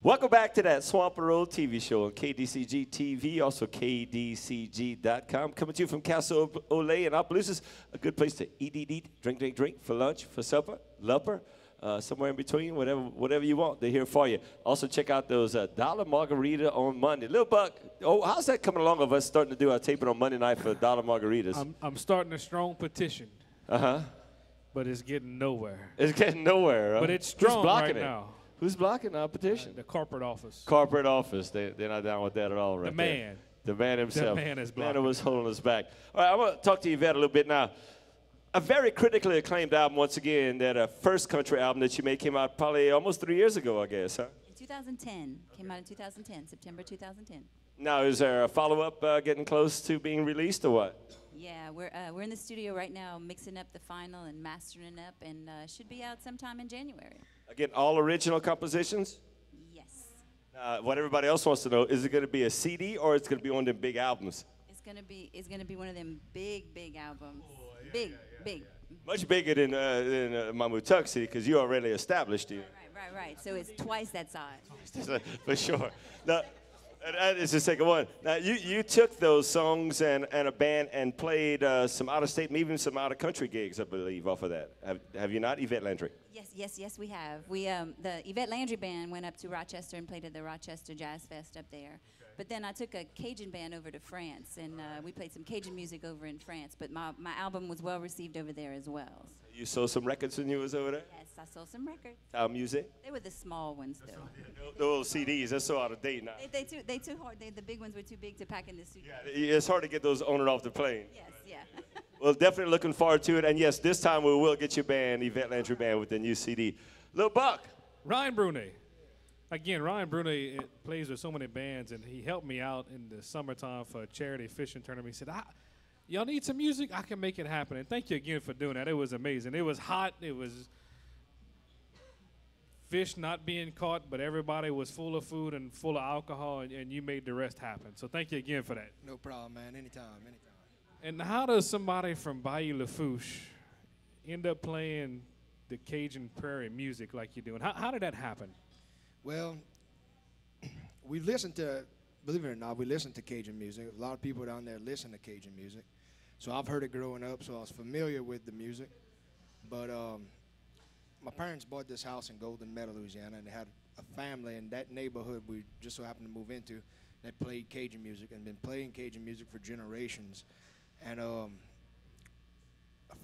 Welcome back to that SWAMP004 TV show on KDCG TV, also KDCG.com. Coming to you from Castle Olay in Opelousas, a good place to eat, drink, for lunch, for supper, lupper, somewhere in between, whatever you want, they're here for you. Also check out those dollar margarita on Monday. Lil Buck, how's that coming along of us starting to do our taping on Monday night for dollar margaritas? I'm starting a strong petition. Uh-huh. But it's getting nowhere. It's getting nowhere, huh? But it's strong Who's blocking right it? now. Who's blocking our petition? The corporate office. Corporate office. They're not down with that at all, right? The man. There. The man himself. The man is blocking. The man who was holding us back. All right, I want to talk to Yvette a little bit now. A very critically acclaimed album, once again, that first country album that you made came out probably almost 3 years ago, I guess, huh? In 2010. Came out in 2010, September 2010. Now, is there a follow-up getting close to being released or what? Yeah, we're in the studio right now mixing up the final and mastering up, and should be out sometime in January. Again, all original compositions? Yes. What everybody else wants to know, is it going to be a CD or it's going to be one of them big albums? It's gonna be one of them big albums. Oh, yeah, big. Much bigger than Mamutuxi, because you're already established here. Right. So it's twice that size. For sure. Now, that is the second one. Now, you took those songs and a band and played some out-of-state, even some out-of-country gigs, I believe, off of that. Have you not, Yvette Landry? Yes, we have. The Yvette Landry Band went up to Rochester and played at the Rochester Jazz Fest up there. Okay. But then I took a Cajun band over to France, and we played some Cajun music over in France. But my album was well received over there as well. You sold some records when you was over there? Yes, I sold some records. How music? They were the small ones, though. The little CDs, they're so out of date now. They too hard. The big ones were too big to pack in the suitcase. Yeah, it's hard to get those on and off the plane. Yes, yeah. Well, definitely looking forward to it. And yes, this time we will get your band, Yvette Landry Band, with the new CD. Lil Buck. Ryan Brunet. Again, Ryan Brunet plays with so many bands, and he helped me out in the summertime for a charity fishing tournament. He said, y'all need some music? I can make it happen. And thank you again for doing that. It was amazing. It was hot. It was fish not being caught, but everybody was full of food and full of alcohol, and you made the rest happen. So thank you again for that. No problem, man. Anytime. And how does somebody from Bayou Lafourche end up playing the Cajun prairie music like you're doing? How did that happen? Well, we listen to, believe it or not, we listen to Cajun music. A lot of people down there listen to Cajun music. So I've heard it growing up, so I was familiar with the music. But my parents bought this house in Golden Meadow, Louisiana, and they had a family in that neighborhood we just so happened to move into that played Cajun music and been playing Cajun music for generations. And a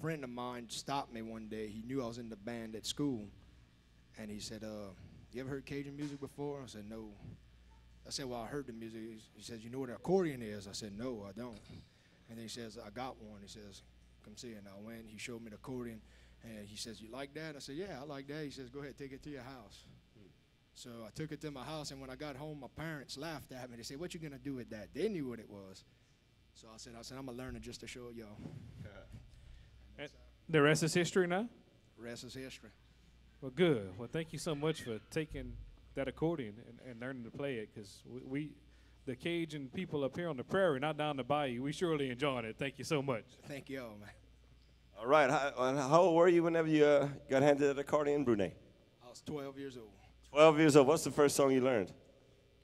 friend of mine stopped me one day. He knew I was in the band at school, and he said, you ever heard Cajun music before? I said, no. I said, well, I heard the music. He says, you know what an accordion is? I said, no, I don't. And then he says, I got one. He says, come see it. And I went. He showed me the accordion, and he says, you like that? I said, yeah, I like that. He says, go ahead, take it to your house. So I took it to my house, and when I got home, my parents laughed at me. They said, what you going to do with that? They knew what it was. So I said, I'm going to learn it just to show y'all. The rest is history now? The rest is history. Well, good. Well, thank you so much for taking that accordion and learning to play it, because we, the Cajun people up here on the prairie, not down the bayou, we surely enjoyed it. Thank you so much. Thank y'all, man. All right. How old were you whenever you got handed that accordion, Brunet? I was 12 years old. 12 years old. What's the first song you learned?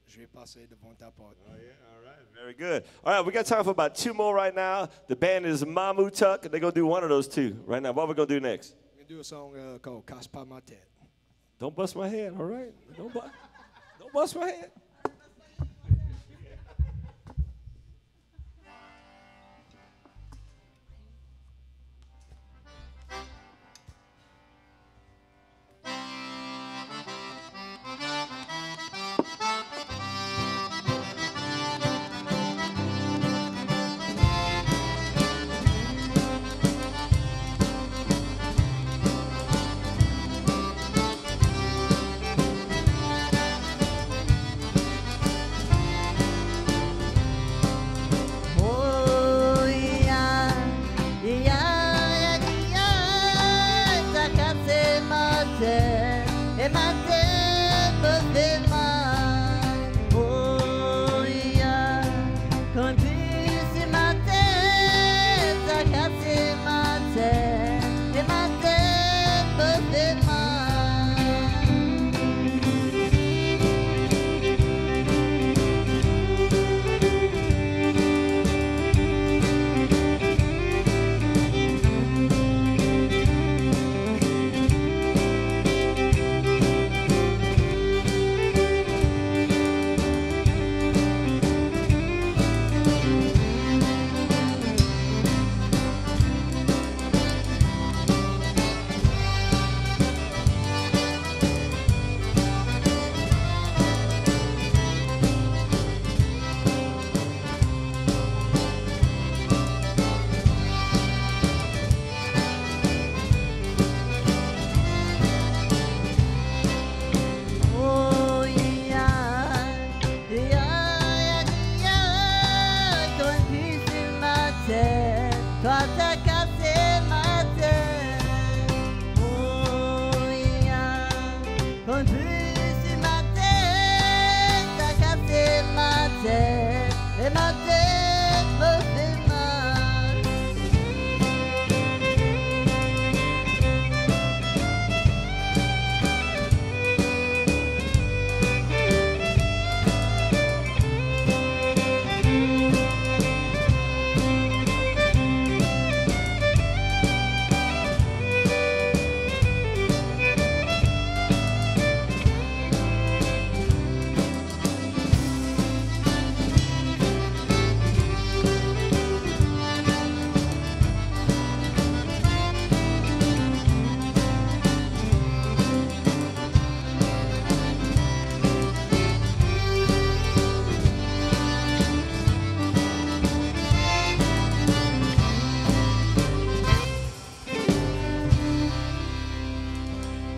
Je passé devant ta porte. Oh, yeah. All right. Very good. All right. We got time for about 2 more right now. The band is Mamu Tuck. They're going to do one of those 2 right now. What are we going to do next? We're going to do a song called Casse pas ma tête. Don't bust my head, all right? Don't bust my head.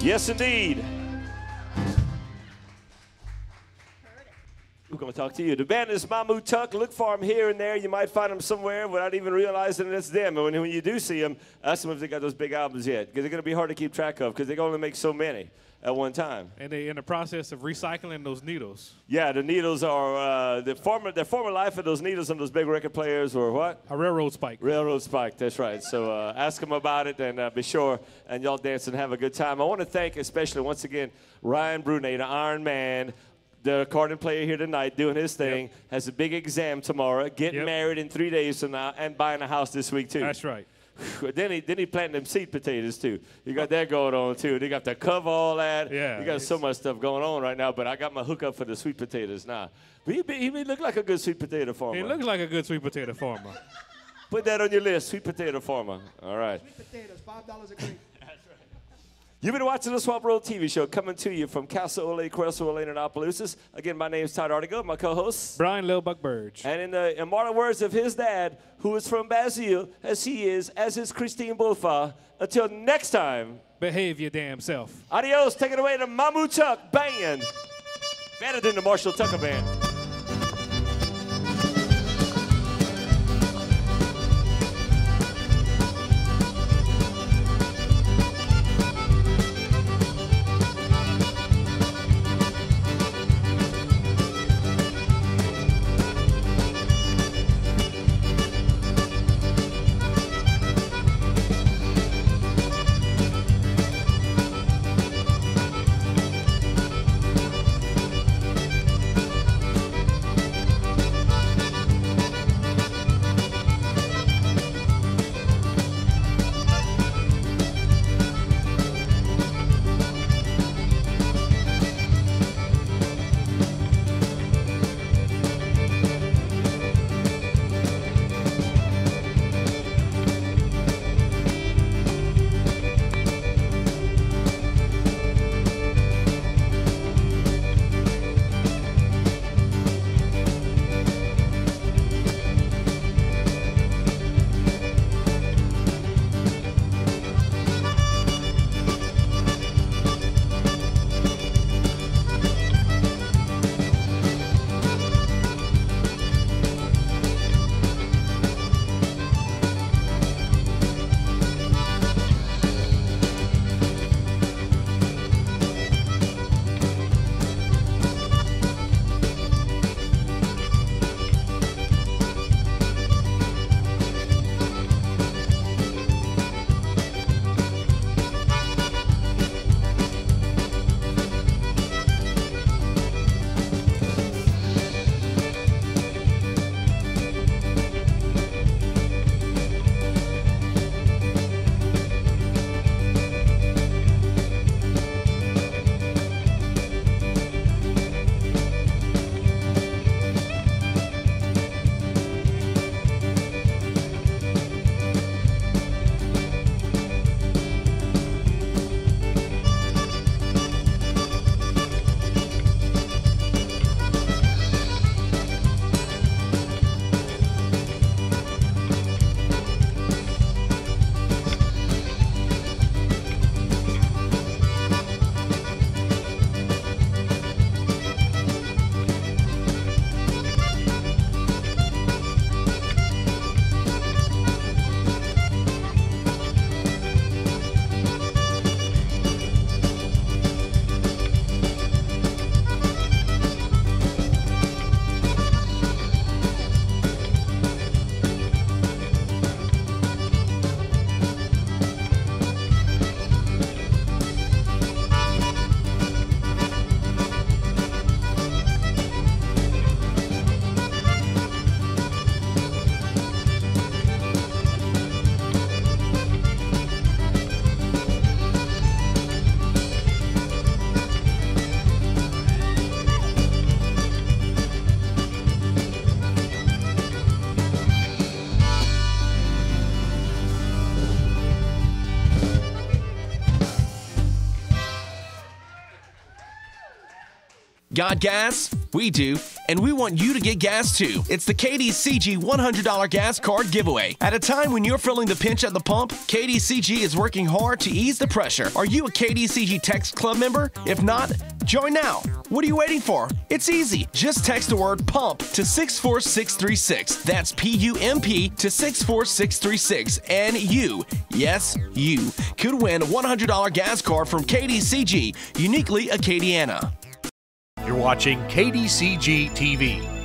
Yes, indeed. We're going to talk to you. The band is Mamu Tuck. Look for them here and there. You might find them somewhere without even realizing it's them. And when you do see them, ask them if they got those big albums yet, because they're going to be hard to keep track of, because they can only make so many at one time. And they're in the process of recycling those needles. Yeah, the needles are the former life of those needles on those big record players were what? A railroad spike. Railroad spike, that's right. So ask them about it, and be sure, and y'all dance and have a good time. I want to thank especially, once again, Ryan Brunet, the Iron Man, the accordion player here tonight, doing his thing, has a big exam tomorrow, getting married in 3 days from now, and buying a house this week, too. That's right. Then he planted them sweet potatoes, too. You got that going on, too. They got to cover all that. Yeah. You got so much stuff going on right now, but I got my hookup for the sweet potatoes now. But he may look like a good sweet potato farmer. He looks like a good sweet potato farmer. Put that on your list, sweet potato farmer. All right. Sweet potatoes, $5 a crate. You've been watching the SWAMP004 TV show, coming to you from Casa Ole, Cresswell, Ole, and Opelousas. Again, my name is Todd Artigo, my co-host. Brian Lil Buck Burge. And in the immortal words of his dad, who is from Brazil, as is Christine Bolfa. Until next time. Behave your damn self. Adios. Take it away to Mamu Tuck Band. Better than the Marshall Tucker Band. Got gas? We do, and we want you to get gas too. It's the KDCG $100 gas card giveaway. At a time when you're feeling the pinch at the pump, KDCG is working hard to ease the pressure. Are you a KDCG Text Club member? If not, join now. What are you waiting for? It's easy. Just text the word PUMP to 64636. That's PUMP to 64636. And you, yes, you, could win a $100 gas card from KDCG, uniquely Acadiana. You're watching KDCG TV.